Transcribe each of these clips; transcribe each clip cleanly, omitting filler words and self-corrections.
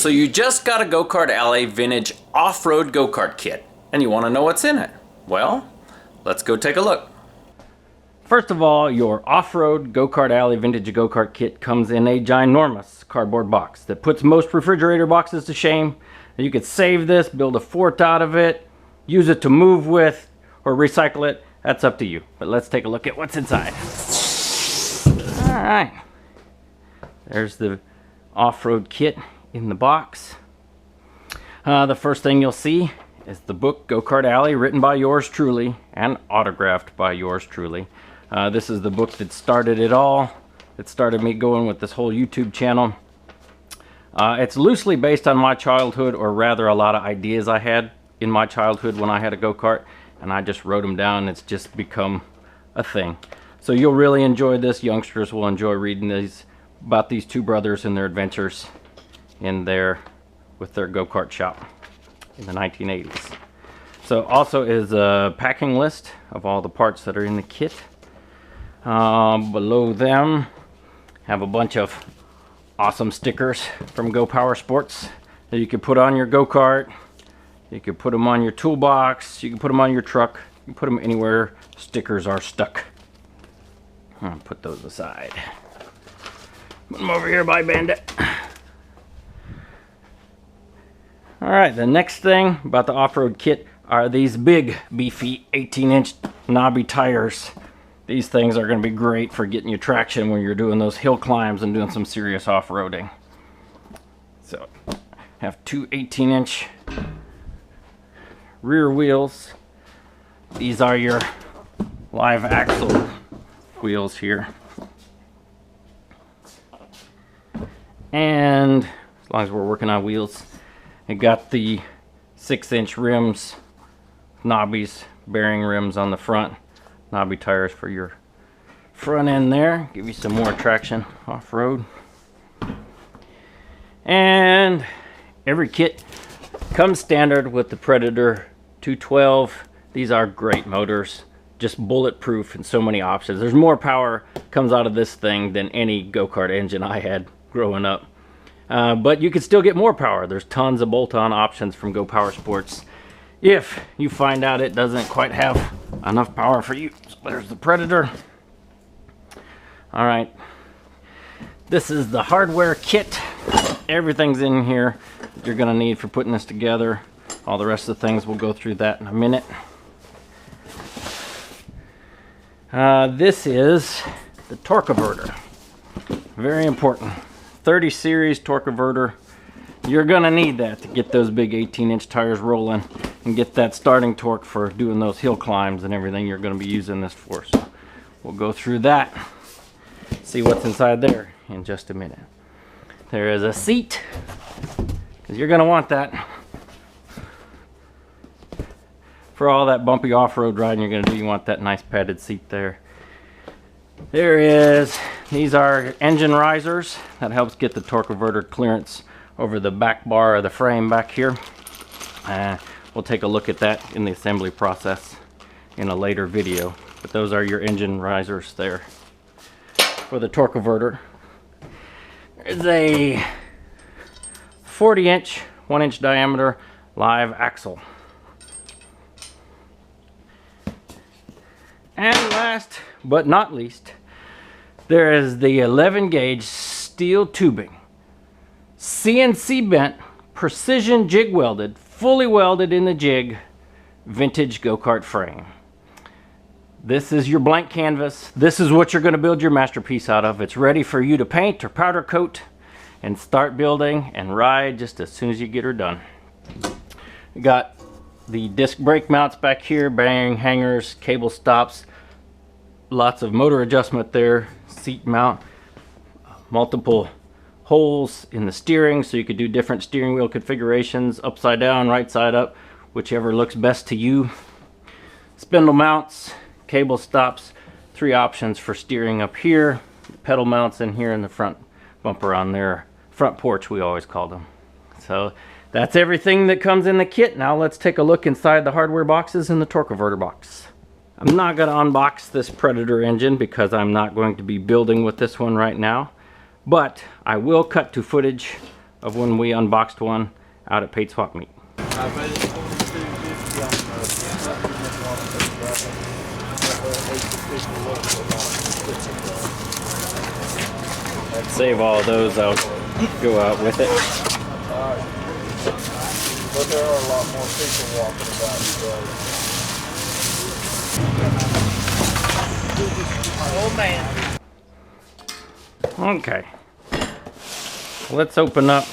So you just got a Go-Kart Alley vintage off-road go-kart kit, and you want to know what's in it. Well, let's go take a look. First of all, your off-road Go-Kart Alley vintage go-kart kit comes in a ginormous cardboard box that puts most refrigerator boxes to shame. You could save this, build a fort out of it, use it to move with, or recycle it. That's up to you. But let's take a look at what's inside. All right. There's the off-road kit in the box. The first thing you'll see is the book Go-Kart Alley, written by yours truly and autographed by yours truly. This is the book that started it all. It started me going with this whole YouTube channel. It's loosely based on my childhood, or rather a lot of ideas I had in my childhood when I had a go-kart, and I just wrote them down. It's just become a thing. So you'll really enjoy this. Youngsters will enjoy reading these about these two brothers and their adventures in there with their go-kart shop in the 1980s. So also is a packing list of all the parts that are in the kit. Below them have a bunch of awesome stickers from Go Power Sports that you can put on your go-kart. You can put them on your toolbox. You can put them on your truck. You can put them anywhere stickers are stuck. I'll put those aside. Put them over here by Bandit. Alright, the next thing about the off-road kit are these big, beefy 18-inch knobby tires. These things are going to be great for getting you traction when you're doing those hill climbs and doing some serious off-roading. So, have two 18-inch rear wheels. These are your live axle wheels here. And as long as we're working on wheels, it got the 6-inch rims, knobbies, bearing rims on the front. Knobby tires for your front end there, give you some more traction off-road. And every kit comes standard with the Predator 212. These are great motors, just bulletproof and so many options. There's more power comes out of this thing than any go-kart engine I had growing up. But you can still get more power. There's tons of bolt-on options from Go Power Sports. If you find out it doesn't quite have enough power for you. So there's the Predator. All right, this is the hardware kit. Everything's in here that you're gonna need for putting this together. All the rest of the things, we'll go through that in a minute. This is the torque converter. Very important. 30 series torque converter. You're gonna need that to get those big 18-inch tires rolling and get that starting torque for doing those hill climbs and everything you're gonna be using this for. So we'll go through that, see what's inside there in just a minute. There is a seat, because you're gonna want that for all that bumpy off-road riding you're gonna do. You want that nice padded seat there. There is, these are engine risers. That helps get the torque converter clearance over the back bar of the frame back here. We'll take a look at that in the assembly process in a later video. But those are your engine risers there for the torque converter. There's a 40-inch, 1-inch diameter live axle. And last but not least, there is the 11-gauge steel tubing. CNC bent, precision jig welded, fully welded in the jig, vintage go-kart frame. This is your blank canvas. This is what you're going to build your masterpiece out of. It's ready for you to paint or powder coat and start building and ride just as soon as you get her done. We got the disc brake mounts back here, bearing hangers, cable stops, lots of motor adjustment there, seat mount, multiple holes in the steering so you could do different steering wheel configurations, upside down, right side up, whichever looks best to you. Spindle mounts, cable stops, 3 options for steering up here, pedal mounts in here in the front bumper on there, front porch we always call them. So that's everything that comes in the kit. Now let's take a look inside the hardware boxes in the torque converter box. I'm not going to unbox this Predator engine because I'm not going to be building with this one right now, but I will cut to footage of when we unboxed one out at Paid Swap Meet. Save all those, I'll go out with it. But there are a lot more people walking about today. Oh man. Okay. Let's open up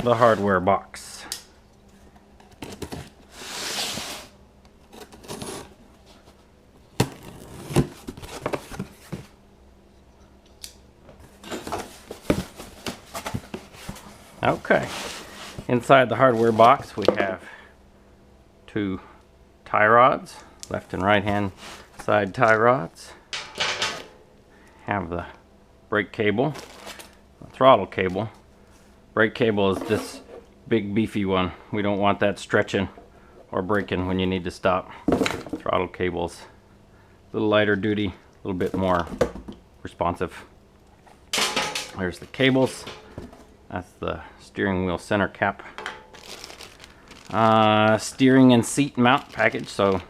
the hardware box. Okay. Inside the hardware box we have two tie rods, left and right hand side tie rods. Have the brake cable, the throttle cable. Brake cable is this big beefy one. We don't want that stretching or breaking when you need to stop. Throttle cable's a little lighter duty, a little bit more responsive. There's the cables. That's the steering wheel center cap. Steering and seat mount package. So there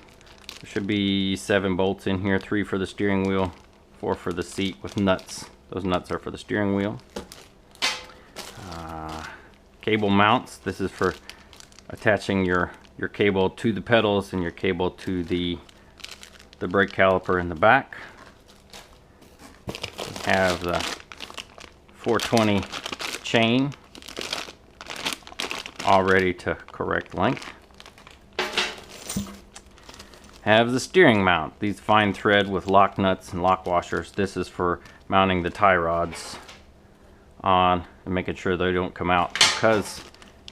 should be 7 bolts in here, 3 for the steering wheel, 4 for the seat with nuts. Those nuts are for the steering wheel. Cable mounts. This is for attaching your cable to the pedals and your cable to the brake caliper in the back. We have the 420 chain, all ready to correct length. Have the steering mount. These fine thread with lock nuts and lock washers. This is for mounting the tie rods on and making sure they don't come out, because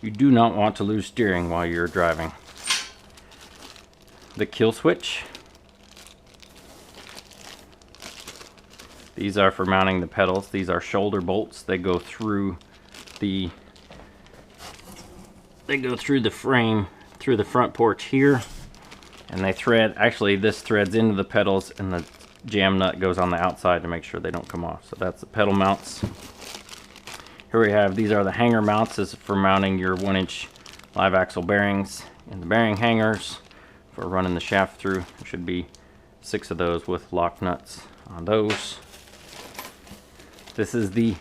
you do not want to lose steering while you're driving. The kill switch. These are for mounting the pedals. These are shoulder bolts. They go through the frame, through the front porch here, and they thread. Actually, this threads into the pedals, and the jam nut goes on the outside to make sure they don't come off. So that's the pedal mounts. Here we have, these are the hanger mounts. This is for mounting your 1-inch live axle bearings in the bearing hangers for running the shaft through. There should be 6 of those with lock nuts on those. This is the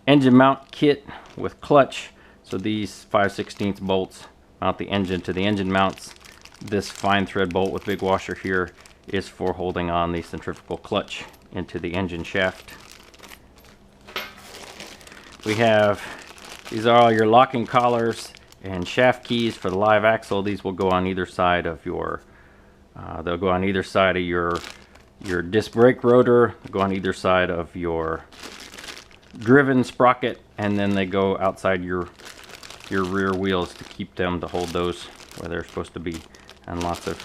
engine mount kit with clutch. So these 5/16 bolts mount the engine to the engine mounts. This fine thread bolt with big washer here is for holding on the centrifugal clutch into the engine shaft. We have, these are all your locking collars and shaft keys for the live axle. These will go on either side of your, they'll go on either side of your disc brake rotor, go on either side of your driven sprocket, and then they go outside your rear wheels to keep them, to hold those where they're supposed to be. And lots of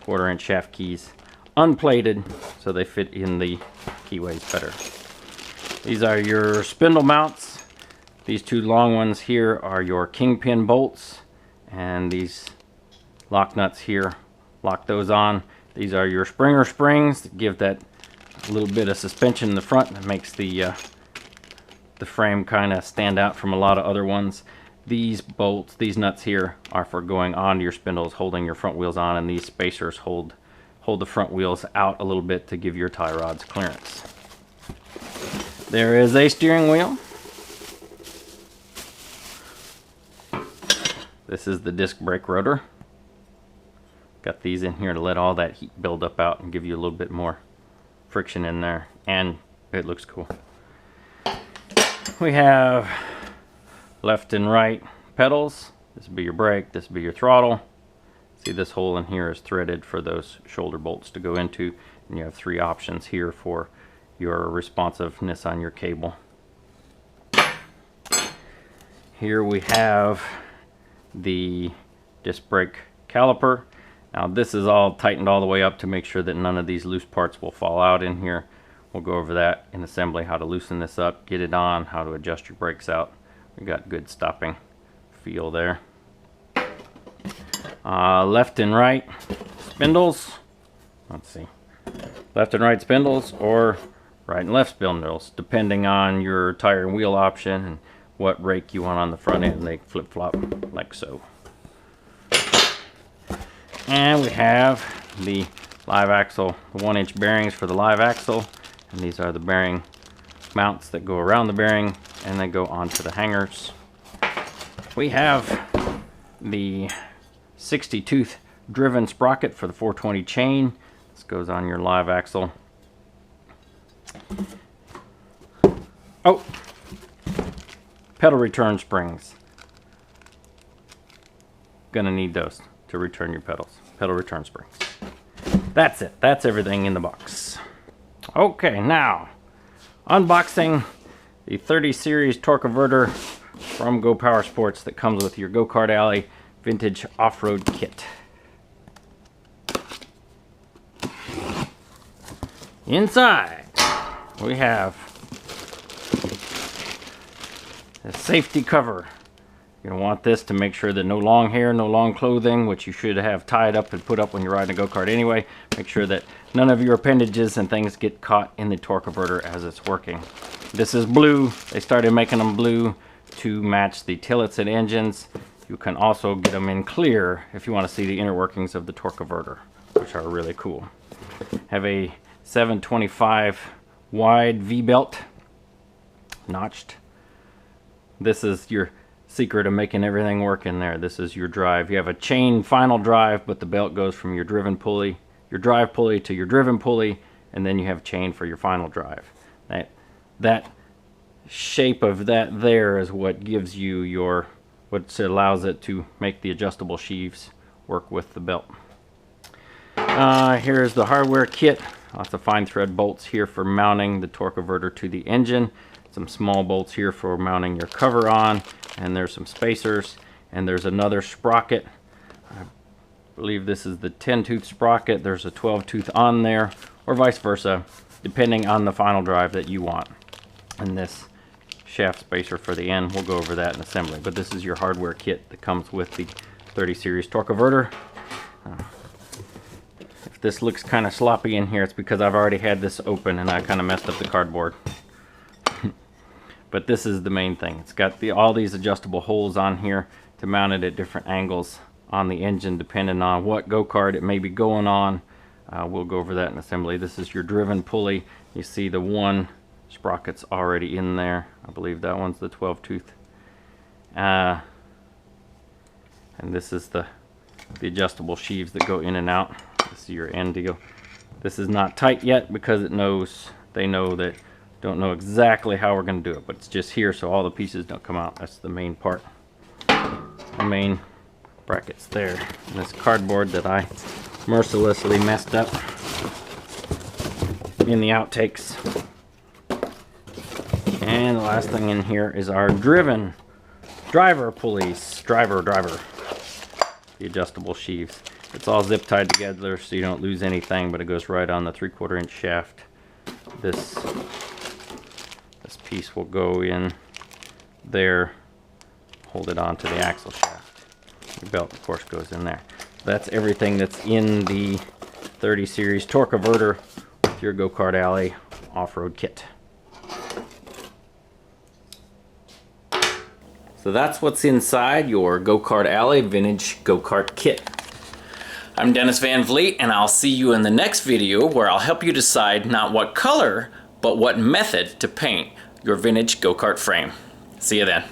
1/4-inch shaft keys, unplated, so they fit in the keyways better. These are your spindle mounts. These 2 long ones here are your kingpin bolts, and these lock nuts here lock those on. These are your Springer springs that give that little bit of suspension in the front that makes the frame kind of stand out from a lot of other ones. These bolts, these nuts here, are for going onto your spindles, holding your front wheels on, and these spacers hold the front wheels out a little bit to give your tie rods clearance. There is a steering wheel. This is the disc brake rotor. Got these in here to let all that heat build up out and give you a little bit more friction in there, and it looks cool. We have left and right pedals. This will be your brake, this will be your throttle. See, this hole in here is threaded for those shoulder bolts to go into, and you have 3 options here for your responsiveness on your cable. Here we have the disc brake caliper. Now this is all tightened all the way up to make sure that none of these loose parts will fall out in here. We'll go over that in assembly, how to loosen this up, get it on, how to adjust your brakes out. We got good stopping feel there. Left and right spindles. Let's see. Left and right spindles, or right and left spindles, depending on your tire and wheel option and what rake you want on the front end. They flip-flop like so. And we have the live axle, the 1-inch bearings for the live axle, and these are the bearing mounts that go around the bearing and they go onto the hangers. We have the 60-tooth driven sprocket for the 420 chain. This goes on your live axle. Oh, pedal return springs. Gonna need those to return your pedals. Pedal return springs. That's it. That's everything in the box. Okay, now unboxing the 30 series torque converter from Go Power Sports that comes with your Go-Kart Alley vintage off-road kit. Inside we have a safety cover. You're going to want this to make sure that no long hair, no long clothing, which you should have tied up and put up when you're riding a go-kart anyway. Make sure that none of your appendages and things get caught in the torque converter as it's working. This is blue. They started making them blue to match the tillets and engines. You can also get them in clear if you want to see the inner workings of the torque converter, which are really cool. Have a 725 wide V-belt, notched. This is your secret of making everything work in there. This is your drive. You have a chain final drive, but the belt goes from your driven pulley, your drive pulley to your driven pulley, and then you have chain for your final drive. That shape of that there is what gives you your, what allows it to make the adjustable sheaves work with the belt. Here's the hardware kit. Lots of fine thread bolts here for mounting the torque converter to the engine. Some small bolts here for mounting your cover on, and there's some spacers, and there's another sprocket. I believe this is the 10-tooth sprocket. There's a 12-tooth on there, or vice versa, depending on the final drive that you want. And this shaft spacer for the end, we'll go over that in assembly. But this is your hardware kit that comes with the 30 series torque converter. If this looks kind of sloppy in here, it's because I've already had this open and I kind of messed up the cardboard. But this is the main thing. It's got all these adjustable holes on here to mount it at different angles on the engine depending on what go-kart it may be going on. We'll go over that in assembly. This is your driven pulley. You see the one sprocket's already in there. I believe that one's the 12-tooth. And this is the adjustable sheaves that go in and out. This is your end deal. This is not tight yet because they know that don't know exactly how we're going to do it, but it's just here so all the pieces don't come out. That's the main part. The main brackets there. And this cardboard that I mercilessly messed up in the outtakes. And the last thing in here is our driver pulleys. Driver. The adjustable sheaves. It's all zip tied together so you don't lose anything, but it goes right on the 3/4 inch shaft. This piece will go in there, hold it onto the axle shaft. The belt, of course, goes in there. That's everything that's in the 30 series torque converter with your Go-Kart Alley off-road kit. So that's what's inside your Go-Kart Alley vintage go-kart kit. I'm Dennis Van Vliet, and I'll see you in the next video where I'll help you decide not what color, but what method to paint your vintage go-kart frame. See you then.